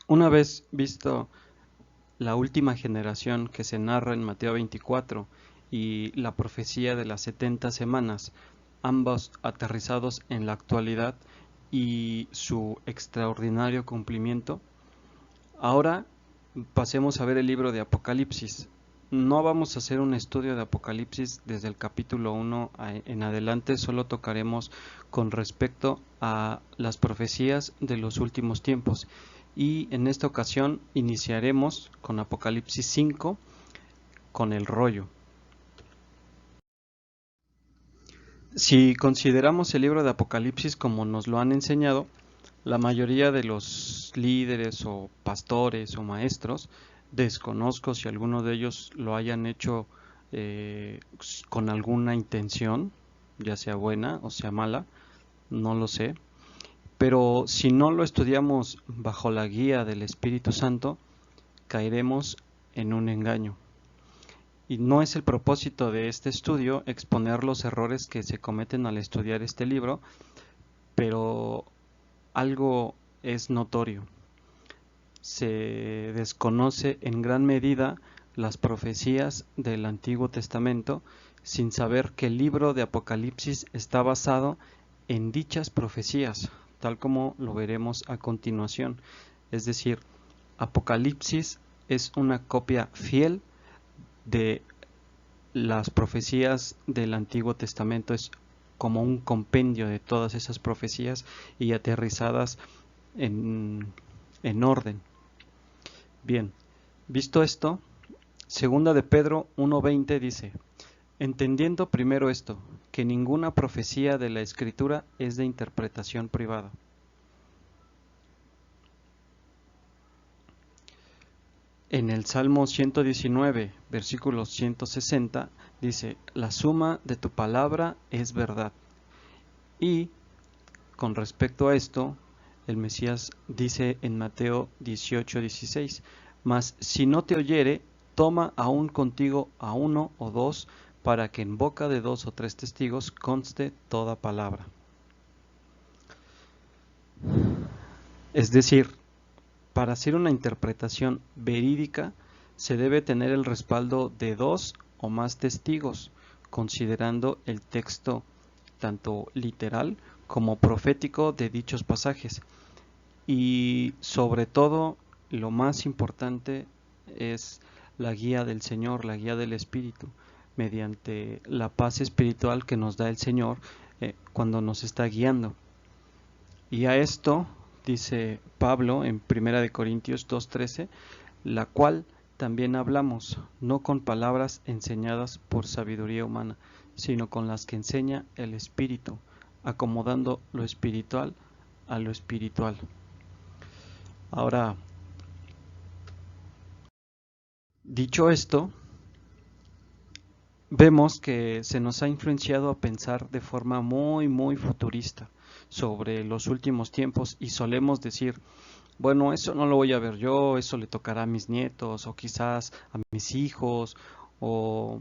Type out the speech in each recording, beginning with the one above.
Una vez visto la última generación que se narra en Mateo 24 y la profecía de las 70 semanas, ambos aterrizados en la actualidad y su extraordinario cumplimiento, ahora pasemos a ver el libro de Apocalipsis. No vamos a hacer un estudio de Apocalipsis desde el capítulo 1 en adelante, solo tocaremos con respecto a las profecías de los últimos tiempos. Y en esta ocasión iniciaremos con Apocalipsis 5, con el rollo. Si consideramos el libro de Apocalipsis como nos lo han enseñado, la mayoría de los líderes o pastores o maestros, desconozco si alguno de ellos lo hayan hecho con alguna intención, ya sea buena o sea mala, no lo sé, pero si no lo estudiamos bajo la guía del Espíritu Santo, caeremos en un engaño. Y no es el propósito de este estudio exponer los errores que se cometen al estudiar este libro, pero algo es notorio. Se desconoce en gran medida las profecías del Antiguo Testamento sin saber que el libro de Apocalipsis está basado en dichas profecías, tal como lo veremos a continuación. Es decir, Apocalipsis es una copia fiel de las profecías del Antiguo Testamento, es como un compendio de todas esas profecías y aterrizadas en orden. Bien, visto esto, segunda de Pedro 1:20 dice: entendiendo primero esto, que ninguna profecía de la Escritura es de interpretación privada. En el Salmo 119, versículo 160, dice: la suma de tu palabra es verdad. Y con respecto a esto, el Mesías dice en Mateo 18:16: mas si no te oyere, toma aún contigo a uno o dos, para que en boca de dos o tres testigos conste toda palabra. Es decir, para hacer una interpretación verídica se debe tener el respaldo de dos o más testigos, considerando el texto tanto literal como profético de dichos pasajes. Y sobre todo, lo más importante es la guía del Señor, la guía del Espíritu, mediante la paz espiritual que nos da el Señor cuando nos está guiando. Y a esto dice Pablo en 1 Corintios 2:13, la cual también hablamos, no con palabras enseñadas por sabiduría humana, sino con las que enseña el Espíritu, acomodando lo espiritual a lo espiritual. Ahora, dicho esto, vemos que se nos ha influenciado a pensar de forma muy futurista sobre los últimos tiempos y solemos decir: bueno, eso no lo voy a ver yo, eso le tocará a mis nietos o quizás a mis hijos o,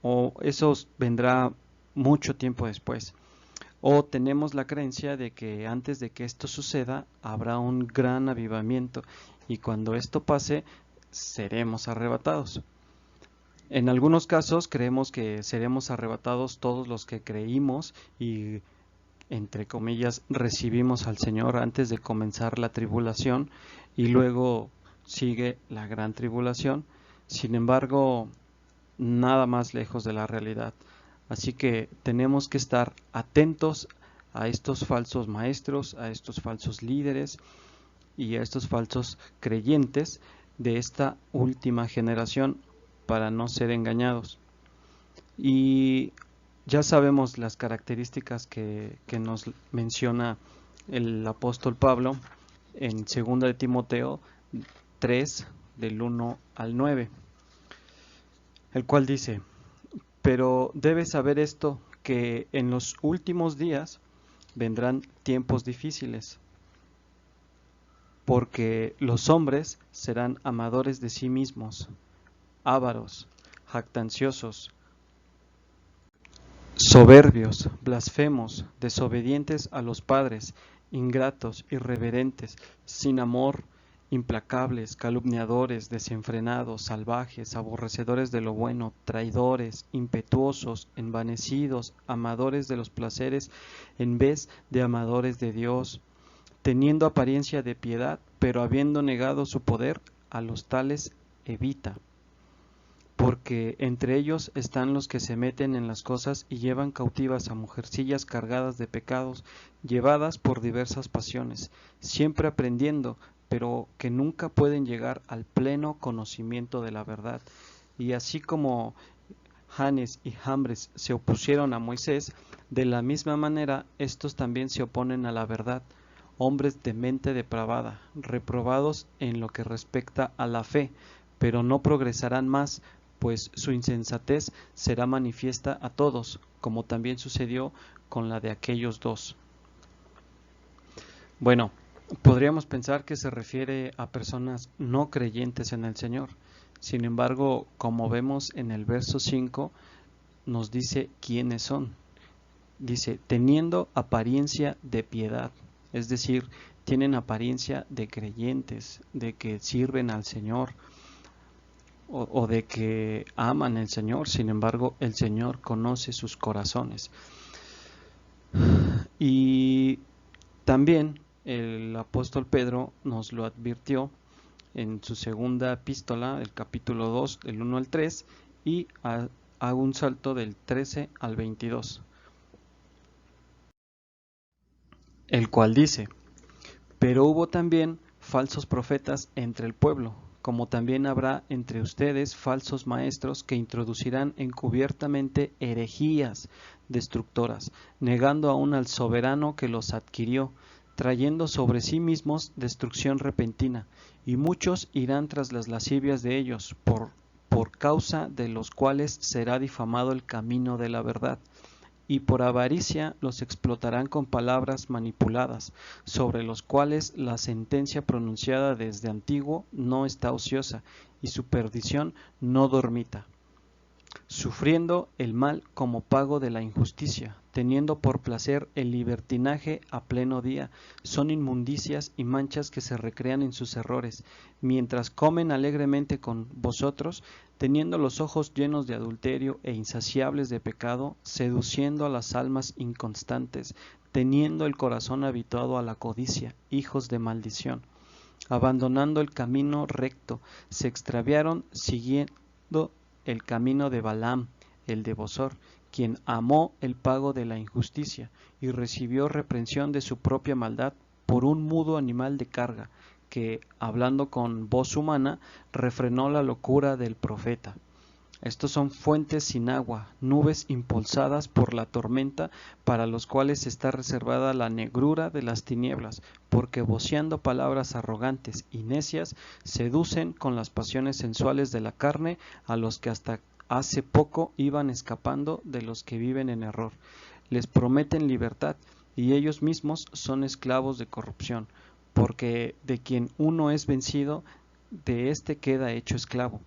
o eso vendrá mucho tiempo después. O tenemos la creencia de que antes de que esto suceda habrá un gran avivamiento y cuando esto pase seremos arrebatados. En algunos casos creemos que seremos arrebatados todos los que creímos y, entre comillas, recibimos al Señor antes de comenzar la tribulación y luego sigue la gran tribulación. Sin embargo, nada más lejos de la realidad. Así que tenemos que estar atentos a estos falsos maestros, a estos falsos líderes y a estos falsos creyentes de esta última generación para no ser engañados. Y ya sabemos las características que nos menciona el apóstol Pablo en 2 de Timoteo 3, del 1 al 9, el cual dice: pero debes saber esto, que en los últimos días vendrán tiempos difíciles, porque los hombres serán amadores de sí mismos, ávaros, jactanciosos, soberbios, blasfemos, desobedientes a los padres, ingratos, irreverentes, sin amor, implacables, calumniadores, desenfrenados, salvajes, aborrecedores de lo bueno, traidores, impetuosos, envanecidos, amadores de los placeres en vez de amadores de Dios, teniendo apariencia de piedad, pero habiendo negado su poder, a los tales evita. Porque entre ellos están los que se meten en las cosas y llevan cautivas a mujercillas cargadas de pecados, llevadas por diversas pasiones, siempre aprendiendo, pero que nunca pueden llegar al pleno conocimiento de la verdad. Y así como Janes y Jambres se opusieron a Moisés, de la misma manera estos también se oponen a la verdad, hombres de mente depravada, reprobados en lo que respecta a la fe, pero no progresarán más, pues su insensatez será manifiesta a todos, como también sucedió con la de aquellos dos. Bueno, podríamos pensar que se refiere a personas no creyentes en el Señor. Sin embargo, como vemos en el verso 5, nos dice quiénes son. Dice, teniendo apariencia de piedad, es decir, tienen apariencia de creyentes, de que sirven al Señor, o de que aman al Señor. Sin embargo, el Señor conoce sus corazones. Y también el apóstol Pedro nos lo advirtió en su segunda epístola, el capítulo 2, del 1 al 3, y hago un salto del 13 al 22, el cual dice: pero hubo también falsos profetas entre el pueblo, como también habrá entre ustedes falsos maestros que introducirán encubiertamente herejías destructoras, negando aún al soberano que los adquirió, trayendo sobre sí mismos destrucción repentina, y muchos irán tras las lascivias de ellos, por causa de los cuales será difamado el camino de la verdad. Y por avaricia los explotarán con palabras manipuladas, sobre los cuales la sentencia pronunciada desde antiguo no está ociosa, y su perdición no dormita, sufriendo el mal como pago de la injusticia, teniendo por placer el libertinaje a pleno día, son inmundicias y manchas que se recrean en sus errores, mientras comen alegremente con vosotros, teniendo los ojos llenos de adulterio e insaciables de pecado, seduciendo a las almas inconstantes, teniendo el corazón habituado a la codicia, hijos de maldición, abandonando el camino recto, se extraviaron siguiendo el camino de Balaam, el de Bosor, quien amó el pago de la injusticia y recibió reprensión de su propia maldad por un mudo animal de carga, que, hablando con voz humana, refrenó la locura del profeta. Estos son fuentes sin agua, nubes impulsadas por la tormenta, para los cuales está reservada la negrura de las tinieblas, porque voceando palabras arrogantes y necias, seducen con las pasiones sensuales de la carne a los que hasta hace poco iban escapando de los que viven en error. Les prometen libertad, y ellos mismos son esclavos de corrupción, porque de quien uno es vencido, de éste queda hecho esclavo.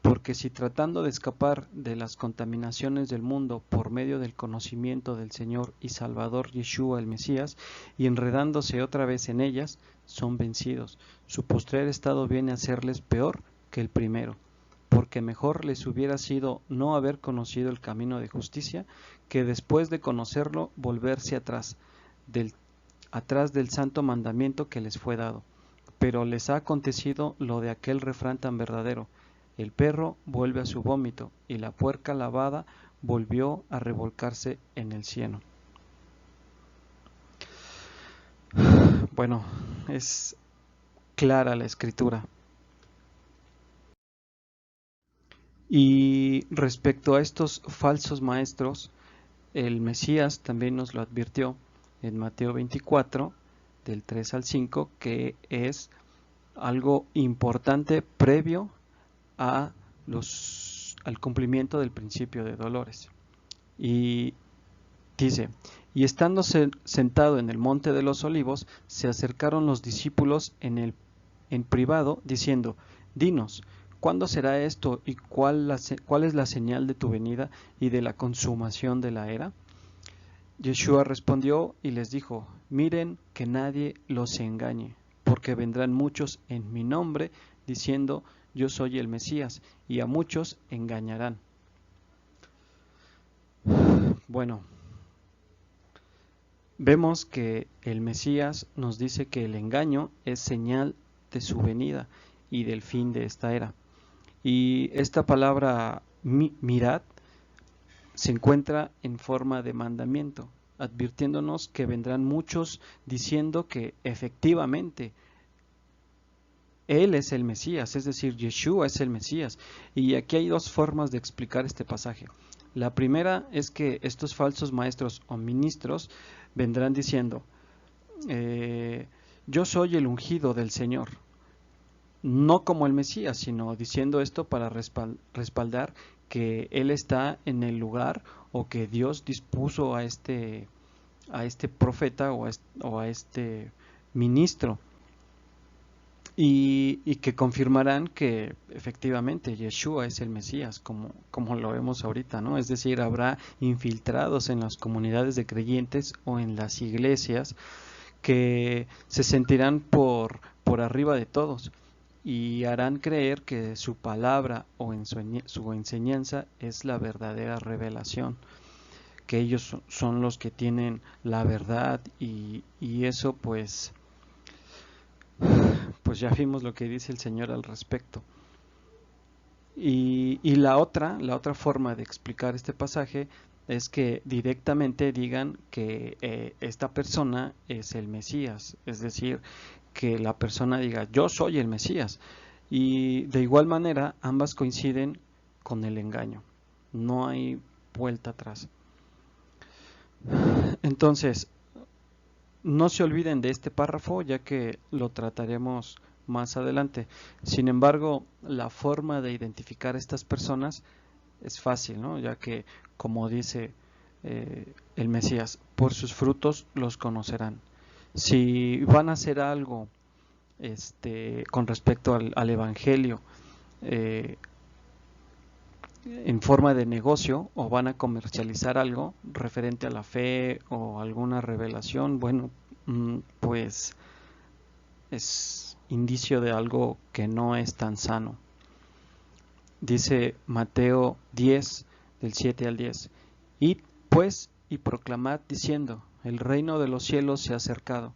Porque si tratando de escapar de las contaminaciones del mundo por medio del conocimiento del Señor y Salvador Yeshua el Mesías, y enredándose otra vez en ellas, son vencidos, su postrer estado viene a serles peor que el primero, porque mejor les hubiera sido no haber conocido el camino de justicia, que después de conocerlo volverse atrás del santo mandamiento que les fue dado. Pero les ha acontecido lo de aquel refrán tan verdadero: el perro vuelve a su vómito, y la puerca lavada volvió a revolcarse en el cieno. Bueno, es clara la escritura. Y respecto a estos falsos maestros, el Mesías también nos lo advirtió en Mateo 24, del 3 al 5, que es algo importante previo al cumplimiento del principio de dolores. Y dice: y estando sentado en el monte de los olivos, se acercaron los discípulos en privado, diciendo: dinos, ¿cuándo será esto, y cuál es la señal de tu venida y de la consumación de la era? Yeshua respondió y les dijo: miren que nadie los engañe, porque vendrán muchos en mi nombre diciendo yo soy el Mesías, y a muchos engañarán. Bueno, vemos que el Mesías nos dice que el engaño es señal de su venida y del fin de esta era. Y esta palabra mirad se encuentra en forma de mandamiento, advirtiéndonos que vendrán muchos diciendo que efectivamente Él es el Mesías, es decir, Yeshua es el Mesías. Y aquí hay dos formas de explicar este pasaje. La primera es que estos falsos maestros o ministros vendrán diciendo, yo soy el ungido del Señor, no como el Mesías, sino diciendo esto para respaldar que Él está en el lugar o que Dios dispuso a este profeta o a este ministro. Y que confirmarán que efectivamente Yeshua es el Mesías, como lo vemos ahorita, ¿no? Es decir, habrá infiltrados en las comunidades de creyentes o en las iglesias que se sentirán por arriba de todos y harán creer que su palabra o en su enseñanza es la verdadera revelación, que ellos son los que tienen la verdad y eso pues ya vimos lo que dice el Señor al respecto. Y la otra forma de explicar este pasaje es que directamente digan que esta persona es el Mesías, es decir, que la persona diga yo soy el Mesías. Y de igual manera ambas coinciden con el engaño, no hay vuelta atrás. Entonces, no se olviden de este párrafo ya que lo trataremos más adelante. Sin embargo, la forma de identificar a estas personas es fácil, ¿no? Ya que, como dice el Mesías, por sus frutos los conocerán. Si van a hacer algo con respecto al Evangelio en forma de negocio o van a comercializar algo referente a la fe o alguna revelación, bueno, pues es indicio de algo que no es tan sano. Dice Mateo 10, del 7 al 10. Id pues y proclamad diciendo, el reino de los cielos se ha acercado.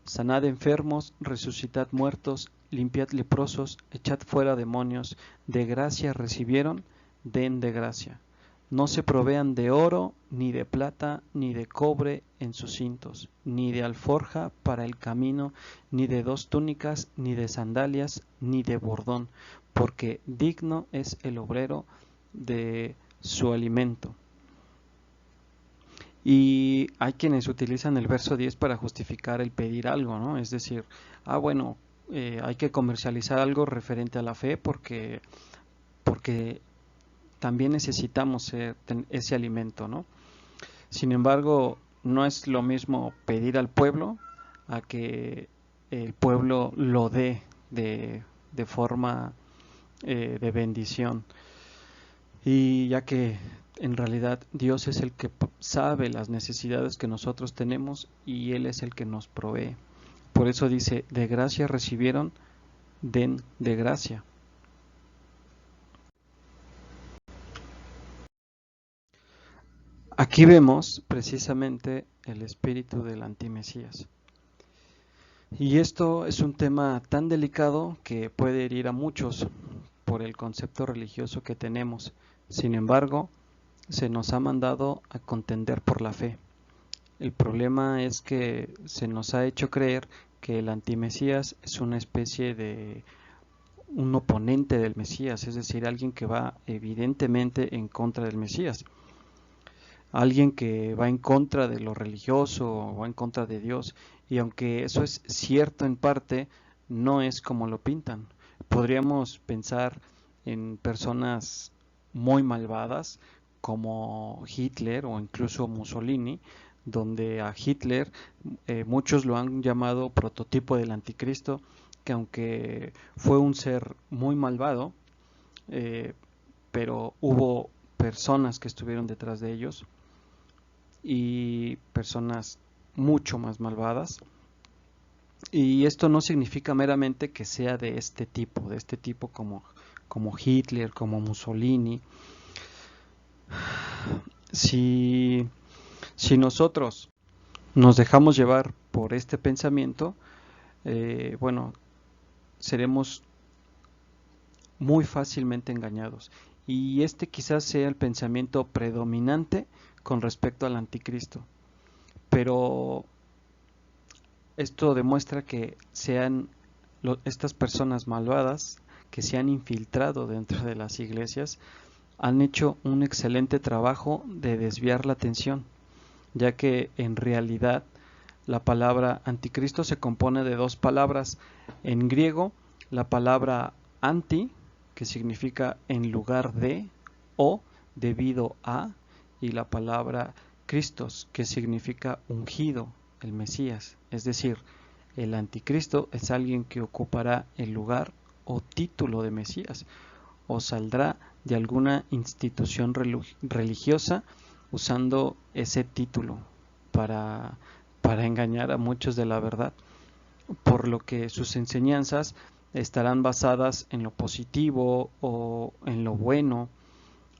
Sanad enfermos, resucitad muertos, limpiad leprosos, echad fuera demonios. De gracia recibieron, den de gracia. No se provean de oro, ni de plata, ni de cobre en sus cintos, ni de alforja para el camino, ni de 2 túnicas, ni de sandalias, ni de bordón, porque digno es el obrero de su alimento. Y hay quienes utilizan el verso 10 para justificar el pedir algo, ¿no? Es decir, bueno, hay que comercializar algo referente a la fe porque también necesitamos ese alimento, ¿no? Sin embargo, no es lo mismo pedir al pueblo a que el pueblo lo dé de forma de bendición. Y ya que en realidad Dios es el que sabe las necesidades que nosotros tenemos y Él es el que nos provee. Por eso dice, de gracia recibieron, den de gracia. Aquí vemos precisamente el espíritu del antimesías. Y esto es un tema tan delicado que puede herir a muchos por el concepto religioso que tenemos. Sin embargo, se nos ha mandado a contender por la fe. El problema es que se nos ha hecho creer que el antimesías es una especie de un oponente del Mesías, es decir, alguien que va evidentemente en contra del Mesías. Alguien que va en contra de lo religioso o va en contra de Dios. Y aunque eso es cierto en parte, no es como lo pintan. Podríamos pensar en personas muy malvadas como Hitler o incluso Mussolini, donde a Hitler muchos lo han llamado prototipo del anticristo, que aunque fue un ser muy malvado, pero hubo personas que estuvieron detrás de ellos y personas mucho más malvadas Y esto no significa meramente que sea de este tipo como Hitler, como Mussolini. Si, si nosotros nos dejamos llevar por este pensamiento, bueno, seremos muy fácilmente engañados. Y este quizás sea el pensamiento predominante con respecto al anticristo. Pero esto demuestra que estas personas malvadas que se han infiltrado dentro de las iglesias han hecho un excelente trabajo de desviar la atención, ya que en realidad la palabra anticristo se compone de dos palabras. En griego, la palabra anti, que significa en lugar de o debido a, y la palabra Christos, que significa ungido, el Mesías. Es decir, el anticristo es alguien que ocupará el lugar o título de Mesías, o saldrá de alguna institución religiosa usando ese título para, para engañar a muchos de la verdad, por lo que sus enseñanzas estarán basadas en lo positivo o en lo bueno,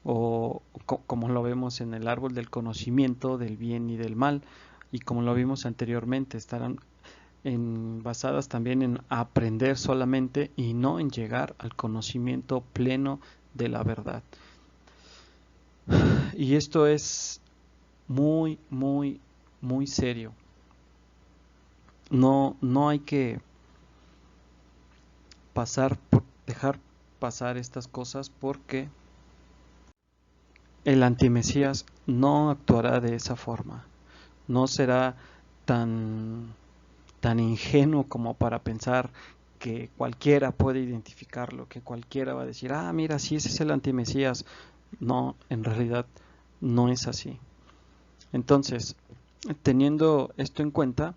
o como lo vemos en el árbol del conocimiento del bien y del mal, y como lo vimos anteriormente, estarán basadas también en aprender solamente y no en llegar al conocimiento pleno de la verdad. Y esto es muy, muy, muy serio. No hay que dejar pasar estas cosas, porque el antimesías no actuará de esa forma. No será tan, tan ingenuo como para pensar que cualquiera puede identificarlo, que cualquiera va a decir, ah, mira, sí, ese es el antimesías. No, en realidad no es así. Entonces, teniendo esto en cuenta,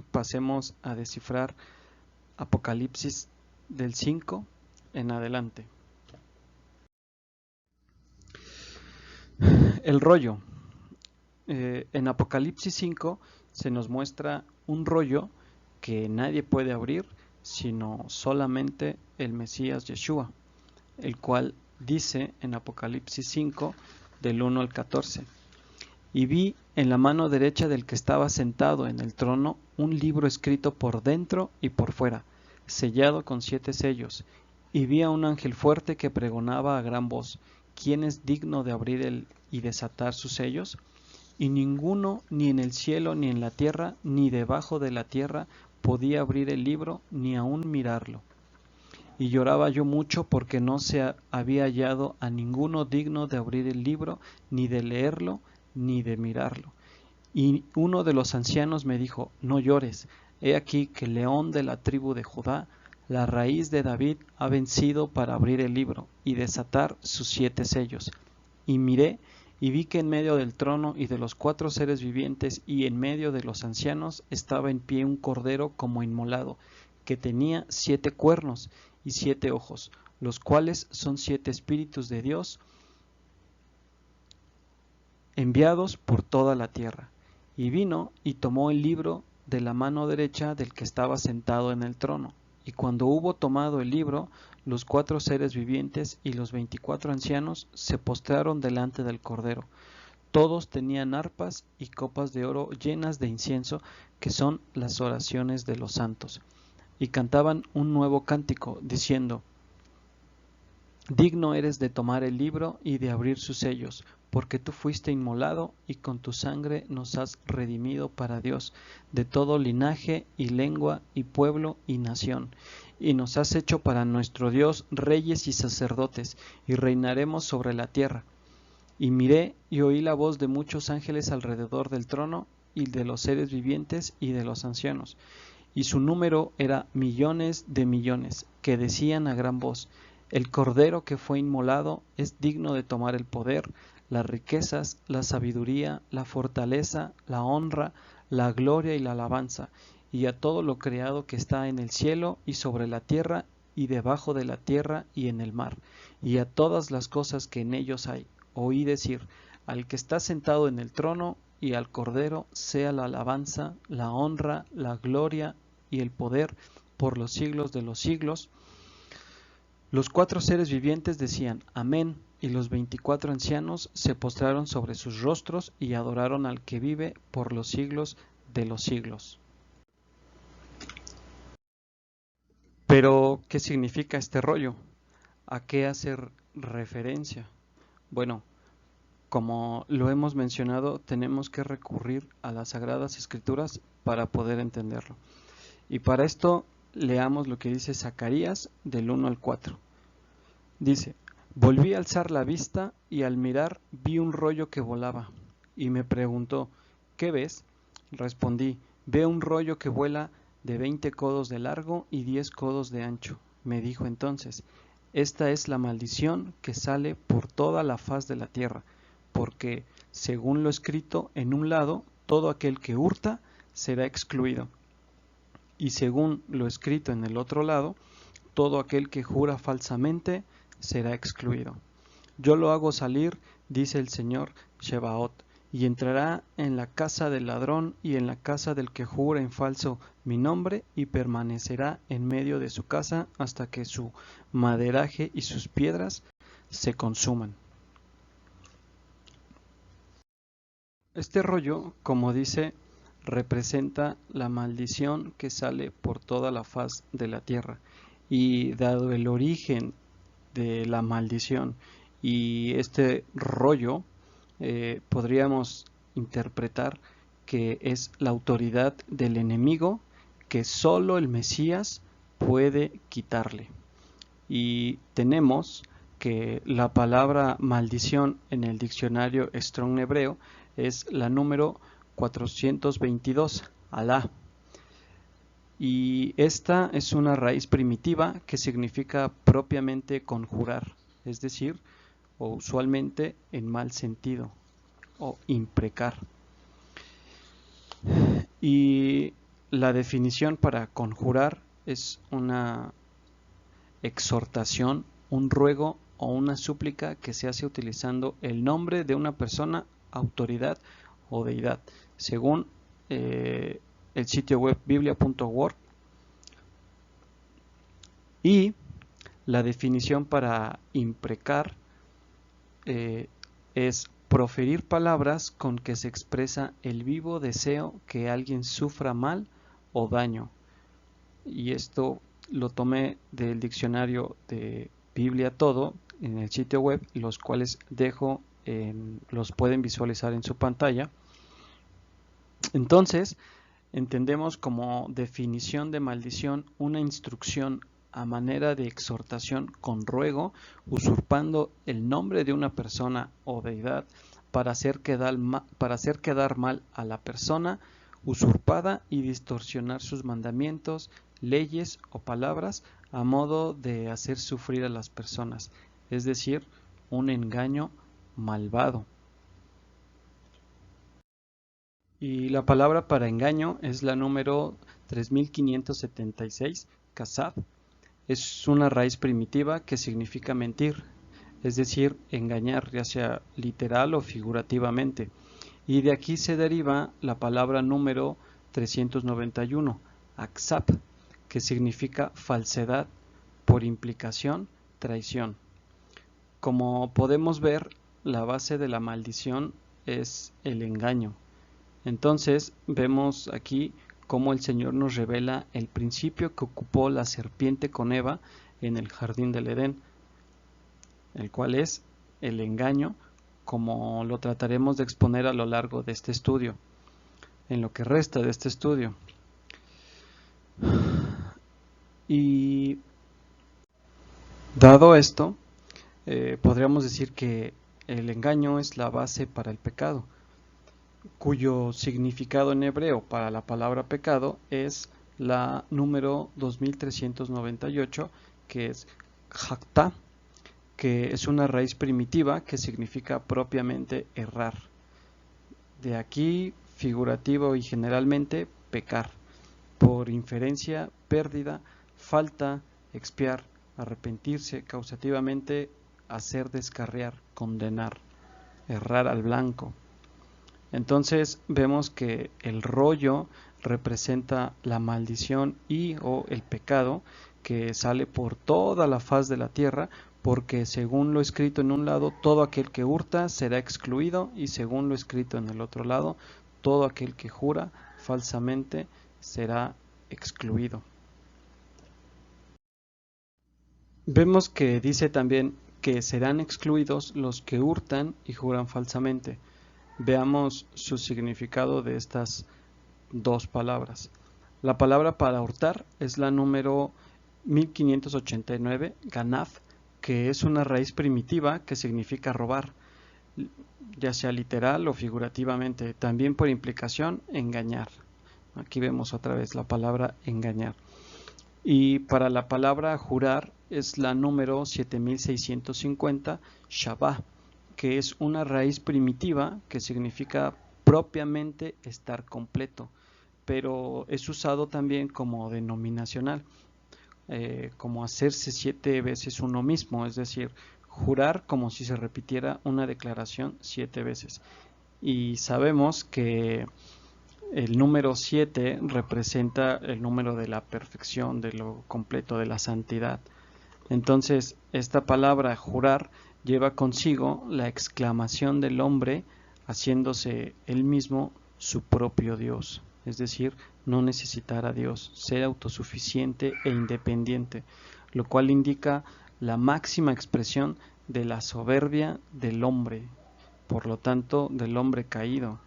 pasemos a descifrar Apocalipsis del 5 en adelante. El rollo. En Apocalipsis 5 se nos muestra un rollo que nadie puede abrir sino solamente el Mesías Yeshua, el cual dice en Apocalipsis 5 del 1 al 14: y vi en la mano derecha del que estaba sentado en el trono un libro escrito por dentro y por fuera, sellado con 7 sellos, y vi a un ángel fuerte que pregonaba a gran voz: ¿quién es digno de abrir y desatar sus sellos? Y ninguno, ni en el cielo, ni en la tierra, ni debajo de la tierra, podía abrir el libro, ni aun mirarlo. Y lloraba yo mucho, porque no se había hallado a ninguno digno de abrir el libro, ni de leerlo, ni de mirarlo. Y uno de los ancianos me dijo: no llores, he aquí que el león de la tribu de Judá, la raíz de David, ha vencido para abrir el libro y desatar sus 7 sellos. Y miré, y vi que en medio del trono y de los 4 seres vivientes y en medio de los ancianos estaba en pie un cordero como inmolado, que tenía 7 cuernos y 7 ojos, los cuales son 7 espíritus de Dios enviados por toda la tierra. Y vino y tomó el libro de la mano derecha del que estaba sentado en el trono. Y cuando hubo tomado el libro, los 4 seres vivientes y los 24 ancianos se postraron delante del Cordero. Todos tenían arpas y copas de oro llenas de incienso, que son las oraciones de los santos. Y cantaban un nuevo cántico, diciendo: digno eres de tomar el libro y de abrir sus sellos, porque tú fuiste inmolado, y con tu sangre nos has redimido para Dios de todo linaje y lengua y pueblo y nación, y nos has hecho para nuestro Dios reyes y sacerdotes, y reinaremos sobre la tierra. Y miré y oí la voz de muchos ángeles alrededor del trono, y de los seres vivientes y de los ancianos, y su número era millones de millones, que decían a gran voz: el Cordero que fue inmolado es digno de tomar el poder, las riquezas, la sabiduría, la fortaleza, la honra, la gloria y la alabanza, y a todo lo creado que está en el cielo y sobre la tierra y debajo de la tierra y en el mar, y a todas las cosas que en ellos hay. Oí decir: al que está sentado en el trono y al Cordero sea la alabanza, la honra, la gloria y el poder por los siglos de los siglos. Los 4 seres vivientes decían Amén, y los 24 ancianos se postraron sobre sus rostros y adoraron al que vive por los siglos de los siglos. Pero, ¿qué significa este rollo? ¿A qué hace referencia? Bueno, como lo hemos mencionado, tenemos que recurrir a las Sagradas Escrituras para poder entenderlo. Y para esto leamos lo que dice Zacarías del 1 al 4. Dice, volví a alzar la vista y al mirar vi un rollo que volaba. Y me preguntó, ¿qué ves? Respondí, veo un rollo que vuela de 20 codos de largo y 10 codos de ancho. Me dijo entonces, esta es la maldición que sale por toda la faz de la tierra, porque, según lo escrito en un lado, todo aquel que hurta será excluido. Y según lo escrito en el otro lado, todo aquel que jura falsamente será excluido. Yo lo hago salir, dice el Señor Shebaot, y entrará en la casa del ladrón y en la casa del que jura en falso mi nombre, y permanecerá en medio de su casa hasta que su maderaje y sus piedras se consuman. Este rollo, como dice, representa la maldición que sale por toda la faz de la tierra. Y dado el origen de la maldición y este rollo, podríamos interpretar que es la autoridad del enemigo que solo el Mesías puede quitarle. Y tenemos que la palabra maldición en el diccionario Strong hebreo es la número 422, Alá. Y esta es una raíz primitiva que significa propiamente conjurar, es decir, o usualmente en mal sentido, o imprecar. Y la definición para conjurar es una exhortación, un ruego o una súplica que se hace utilizando el nombre de una persona, autoridad o deidad, según el sitio web biblia.org. Y la definición para imprecar es proferir palabras con que se expresa el vivo deseo que alguien sufra mal o daño. Y esto lo tomé del diccionario de Biblia Todo en el sitio web, los cuales dejo, los pueden visualizar en su pantalla. Entonces, entendemos como definición de maldición una instrucción a manera de exhortación con ruego, usurpando el nombre de una persona o deidad para hacer quedar mal a la persona usurpada y distorsionar sus mandamientos, leyes o palabras a modo de hacer sufrir a las personas, es decir, un engaño malvado. Y la palabra para engaño es la número 3576, kasab. Es una raíz primitiva que significa mentir, es decir, engañar, ya sea literal o figurativamente. Y de aquí se deriva la palabra número 391, aksab, que significa falsedad, por implicación, traición. Como podemos ver, la base de la maldición es el engaño. Entonces vemos aquí cómo el Señor nos revela el principio que ocupó la serpiente con Eva en el jardín del Edén, el cual es el engaño, como lo trataremos de exponer a lo largo de este estudio, en lo que resta de este estudio. Y dado esto, podríamos decir que el engaño es la base para el pecado, cuyo significado en hebreo para la palabra pecado es la número 2398, que es Hakta, que es una raíz primitiva que significa propiamente errar. De aquí, figurativo y generalmente, pecar. Por inferencia, pérdida, falta, expiar, arrepentirse, causativamente, hacer descarriar, condenar, errar al blanco. Entonces vemos que el rollo representa la maldición y o el pecado que sale por toda la faz de la tierra, porque según lo escrito en un lado, todo aquel que hurta será excluido, y según lo escrito en el otro lado, todo aquel que jura falsamente será excluido. Vemos que dice también que serán excluidos los que hurtan y juran falsamente. Veamos su significado de estas dos palabras. La palabra para hurtar es la número 1589, ganaf, que es una raíz primitiva que significa robar, ya sea literal o figurativamente, también por implicación engañar. Aquí vemos otra vez la palabra engañar. Y para la palabra jurar es la número 7650, shabá, que es una raíz primitiva que significa propiamente estar completo, pero es usado también como denominacional, como hacerse 7 veces uno mismo, es decir, jurar como si se repitiera una declaración 7 veces. Y sabemos que el número 7 representa el número de la perfección, de lo completo, de la santidad. Entonces, esta palabra jurar lleva consigo la exclamación del hombre haciéndose él mismo su propio Dios, es decir, no necesitar a Dios, ser autosuficiente e independiente, lo cual indica la máxima expresión de la soberbia del hombre, por lo tanto, del hombre caído,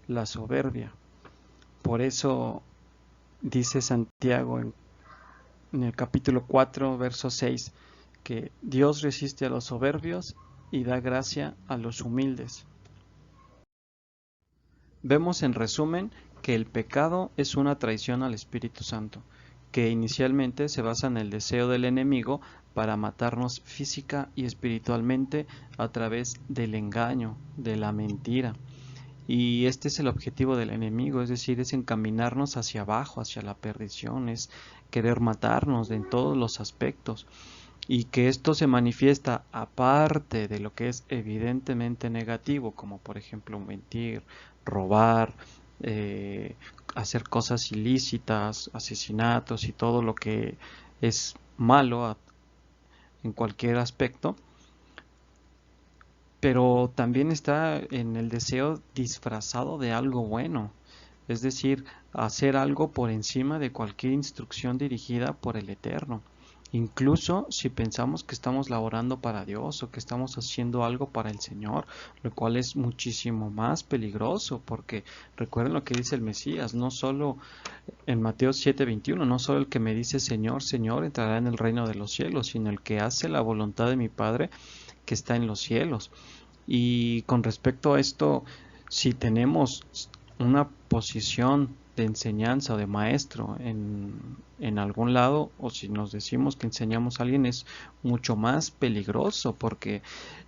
la soberbia. Por eso dice Santiago en el capítulo 4, verso 6, que Dios resiste a los soberbios y da gracia a los humildes. Vemos en resumen que el pecado es una traición al Espíritu Santo, que inicialmente se basa en el deseo del enemigo para matarnos física y espiritualmente a través del engaño, de la mentira. Y este es el objetivo del enemigo, es decir, es encaminarnos hacia abajo, hacia la perdición, es querer matarnos en todos los aspectos. Y que esto se manifiesta aparte de lo que es evidentemente negativo, como por ejemplo mentir, robar, hacer cosas ilícitas, asesinatos y todo lo que es malo en cualquier aspecto, pero también está en el deseo disfrazado de algo bueno, es decir, hacer algo por encima de cualquier instrucción dirigida por el Eterno. Incluso si pensamos que estamos laborando para Dios o que estamos haciendo algo para el Señor, lo cual es muchísimo más peligroso, porque recuerden lo que dice el Mesías, no solo en Mateo 7:21, no solo el que me dice Señor, Señor entrará en el reino de los cielos, sino el que hace la voluntad de mi Padre que está en los cielos. Y con respecto a esto, si tenemos una posición de enseñanza o de maestro en algún lado, o si nos decimos que enseñamos a alguien, es mucho más peligroso, porque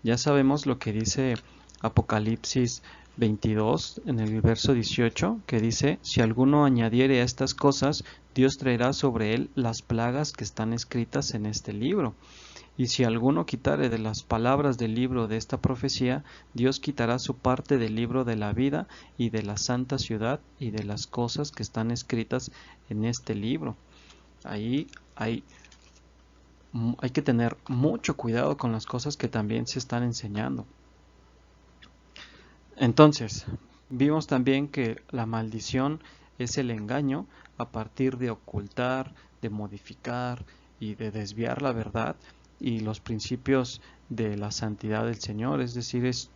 ya sabemos lo que dice Apocalipsis 22 en el verso 18, que dice, si alguno añadiere a estas cosas, Dios traerá sobre él las plagas que están escritas en este libro. Y si alguno quitare de las palabras del libro de esta profecía, Dios quitará su parte del libro de la vida y de la santa ciudad y de las cosas que están escritas en este libro. Ahí hay que tener mucho cuidado con las cosas que también se están enseñando. Entonces, vimos también que la maldición es el engaño a partir de ocultar, de modificar y de desviar la verdad y los principios de la santidad del Señor, es decir, es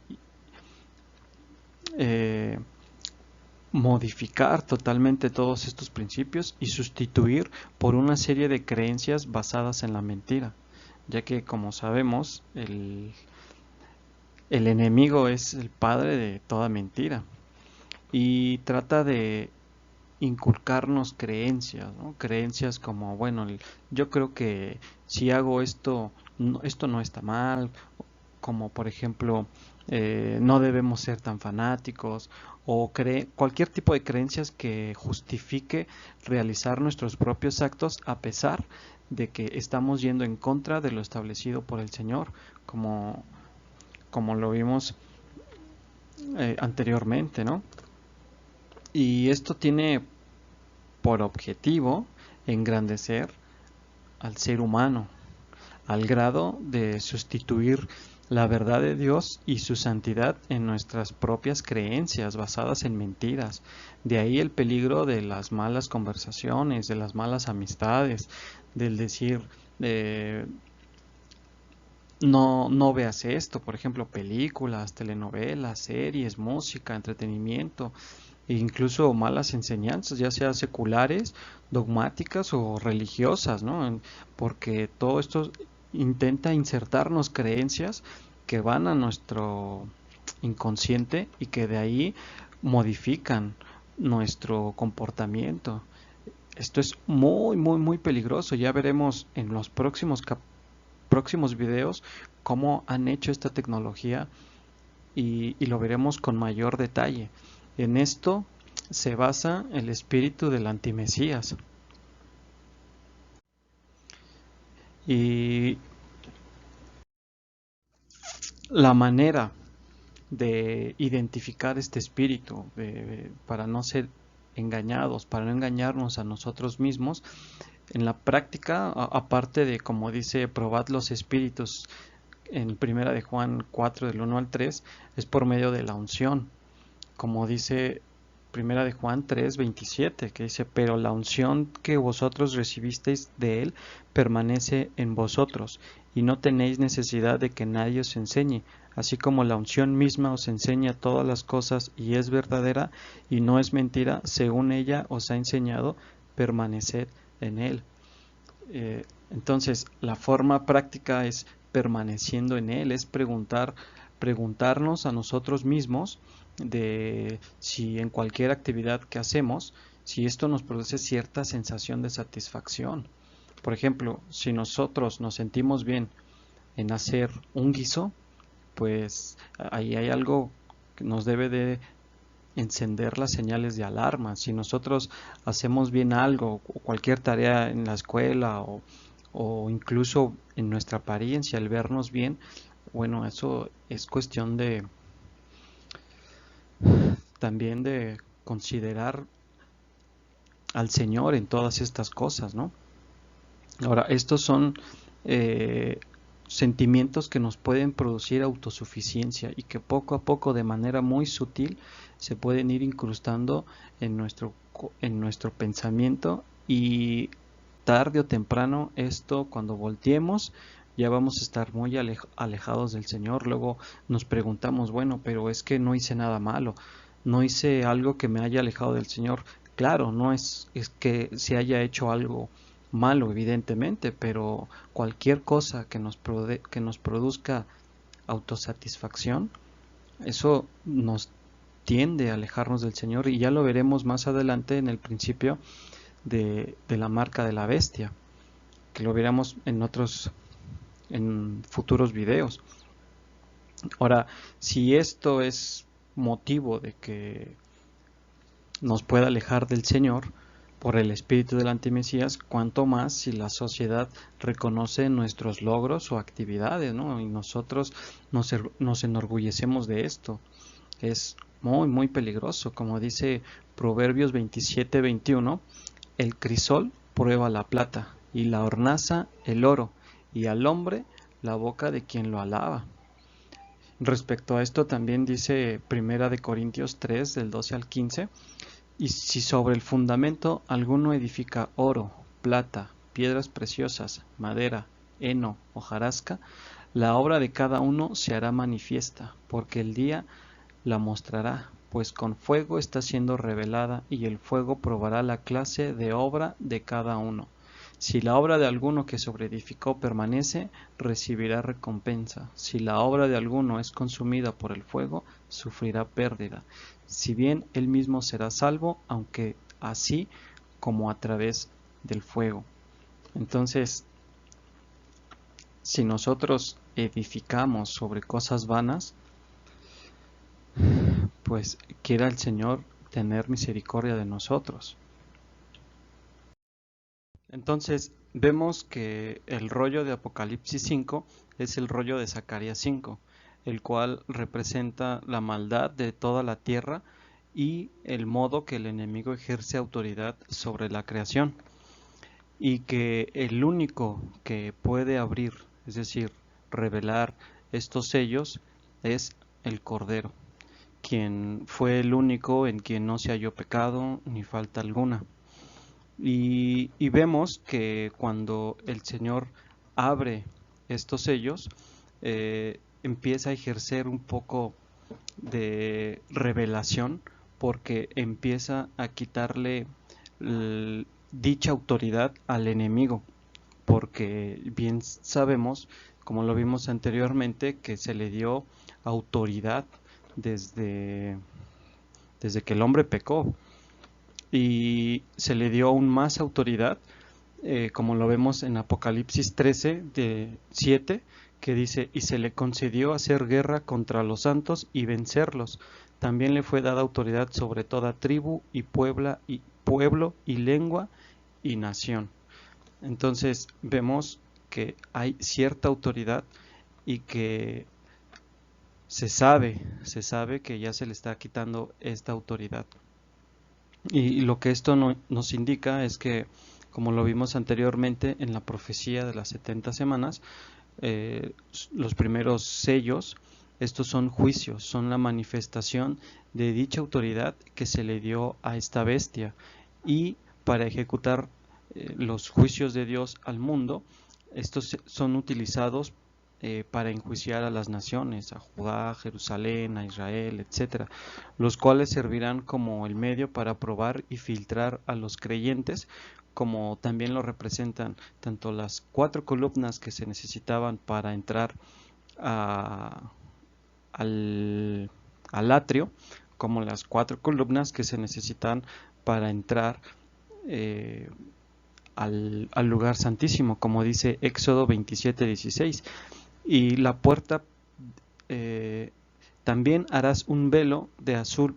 modificar totalmente todos estos principios y sustituir por una serie de creencias basadas en la mentira, ya que como sabemos el enemigo es el padre de toda mentira y trata de inculcarnos creencias, ¿no? Creencias como, bueno, yo creo que si hago esto, esto no está mal, como por ejemplo, no debemos ser tan fanáticos, o cualquier tipo de creencias que justifique realizar nuestros propios actos a pesar de que estamos yendo en contra de lo establecido por el Señor, como lo vimos anteriormente, ¿no? Y esto tiene por objetivo engrandecer al ser humano, al grado de sustituir la verdad de Dios y su santidad en nuestras propias creencias basadas en mentiras. De ahí el peligro de las malas conversaciones, de las malas amistades, del decir, eh, no veas esto, por ejemplo, películas, telenovelas, series, música, entretenimiento, e incluso malas enseñanzas, ya sea seculares, dogmáticas o religiosas, ¿no? Porque todo esto intenta insertarnos creencias que van a nuestro inconsciente y que de ahí modifican nuestro comportamiento. Esto es muy, muy, muy peligroso. Ya veremos en los próximos videos cómo han hecho esta tecnología y lo veremos con mayor detalle. En esto se basa el espíritu del antimesías. Y la manera de identificar este espíritu, para no ser engañados, para no engañarnos a nosotros mismos, en la práctica, aparte de, como dice, probad los espíritus en primera de Juan 4 del 1 al 3, es por medio de la unción, como dice primera de Juan 3:27, que dice, pero la unción que vosotros recibisteis de él permanece en vosotros, y no tenéis necesidad de que nadie os enseñe, así como la unción misma os enseña todas las cosas y es verdadera y no es mentira, según ella os ha enseñado, permaneced en él. Entonces, la forma práctica es permaneciendo en él, es preguntarnos a nosotros mismos de si en cualquier actividad que hacemos, si esto nos produce cierta sensación de satisfacción. Por ejemplo, si nosotros nos sentimos bien en hacer un guiso, pues ahí hay algo que nos debe de encender las señales de alarma. Si nosotros hacemos bien algo, o cualquier tarea en la escuela o incluso en nuestra apariencia, el vernos bien, bueno, eso es cuestión de también de considerar al Señor en todas estas cosas, ¿no? Ahora, estos son eh, sentimientos que nos pueden producir autosuficiencia y que poco a poco, de manera muy sutil, se pueden ir incrustando en nuestro pensamiento y tarde o temprano esto, cuando volteemos, ya vamos a estar muy alejados del Señor. Luego nos preguntamos, bueno, pero es que no hice nada malo, no hice algo que me haya alejado del Señor. Claro, no es que se haya hecho algo malo, evidentemente, pero cualquier cosa que nos produzca autosatisfacción, eso nos tiende a alejarnos del Señor y ya lo veremos más adelante en el principio de la marca de la bestia, que lo veremos en futuros videos. Ahora, si esto es motivo de que nos pueda alejar del Señor por el espíritu del antimesías, cuanto más si la sociedad reconoce nuestros logros o actividades, ¿no? Y nosotros nos enorgullecemos de esto. Es muy, muy peligroso. Como dice Proverbios 27:21, el crisol prueba la plata y la hornaza el oro, y al hombre la boca de quien lo alaba. Respecto a esto también dice Primera de Corintios 3 del 12 al 15, y si sobre el fundamento alguno edifica oro, plata, piedras preciosas, madera, heno, hojarasca, la obra de cada uno se hará manifiesta, porque el día la mostrará, pues con fuego está siendo revelada, y el fuego probará la clase de obra de cada uno. Si la obra de alguno que sobreedificó permanece, recibirá recompensa. Si la obra de alguno es consumida por el fuego, sufrirá pérdida. Si bien él mismo será salvo, aunque así como a través del fuego. Entonces, si nosotros edificamos sobre cosas vanas, pues quiera el Señor tener misericordia de nosotros. Entonces, vemos que el rollo de Apocalipsis 5 es el rollo de Zacarías 5. el cual representa la maldad de toda la tierra y el modo que el enemigo ejerce autoridad sobre la creación, y que el único que puede abrir, es decir, revelar estos sellos, es el Cordero, quien fue el único en quien no se halló pecado ni falta alguna. Y vemos que cuando el Señor abre estos sellos, empieza a ejercer un poco de revelación, porque empieza a quitarle dicha autoridad al enemigo, porque bien sabemos, como lo vimos anteriormente, que se le dio autoridad desde, desde que el hombre pecó, y se le dio aún más autoridad, como lo vemos en Apocalipsis 13, de 7, que dice, y se le concedió hacer guerra contra los santos y vencerlos. También le fue dada autoridad sobre toda tribu y pueblo y lengua y nación. Entonces vemos que hay cierta autoridad y que se sabe que ya se le está quitando esta autoridad. Y lo que esto nos indica es que, como lo vimos anteriormente en la profecía de las 70 semanas, los primeros sellos, estos son juicios, son la manifestación de dicha autoridad que se le dio a esta bestia, y para ejecutar los juicios de Dios al mundo, estos son utilizados para enjuiciar a las naciones, a Judá, a Jerusalén, a Israel, etcétera, los cuales servirán como el medio para probar y filtrar a los creyentes, como también lo representan tanto las 4 columnas que se necesitaban para entrar a, al atrio, como las 4 columnas que se necesitan para entrar eh, al lugar santísimo, como dice Éxodo 27:16. Y la puerta, eh, también harás un velo de azul,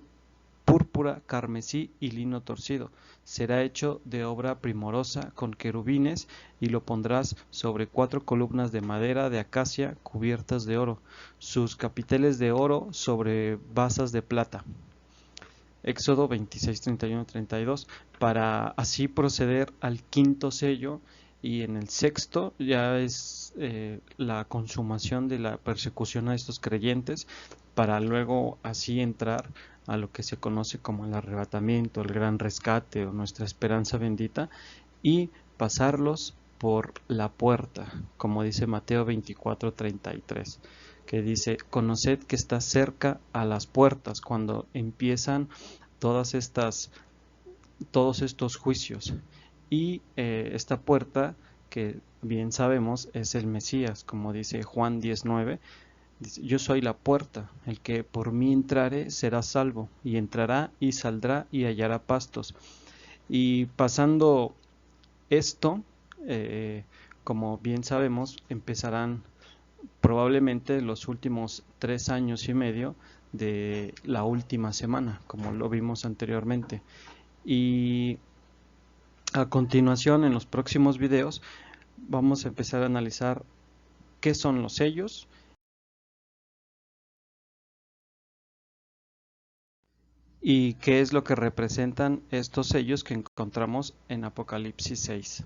púrpura, carmesí y lino torcido. Será hecho de obra primorosa con querubines, y lo pondrás sobre 4 columnas de madera de acacia cubiertas de oro, sus capiteles de oro sobre basas de plata. Éxodo 26, 31, 32, para así proceder al quinto sello, y en el sexto ya es la consumación de la persecución a estos creyentes, para luego así entrar a lo que se conoce como el arrebatamiento, el gran rescate o nuestra esperanza bendita, y pasarlos por la puerta, como dice Mateo 24:33, que dice, conoced que está cerca a las puertas, cuando empiezan todas estas, todos estos juicios. Y esta puerta, que bien sabemos es el Mesías, como dice Juan 19, dice, yo soy la puerta, el que por mí entrare será salvo, y entrará y saldrá y hallará pastos. Y pasando esto, como bien sabemos, empezarán probablemente los últimos 3 años y medio de la última semana, como lo vimos anteriormente. Y a continuación, en los próximos videos, vamos a empezar a analizar qué son los sellos y qué es lo que representan estos sellos que encontramos en Apocalipsis 6.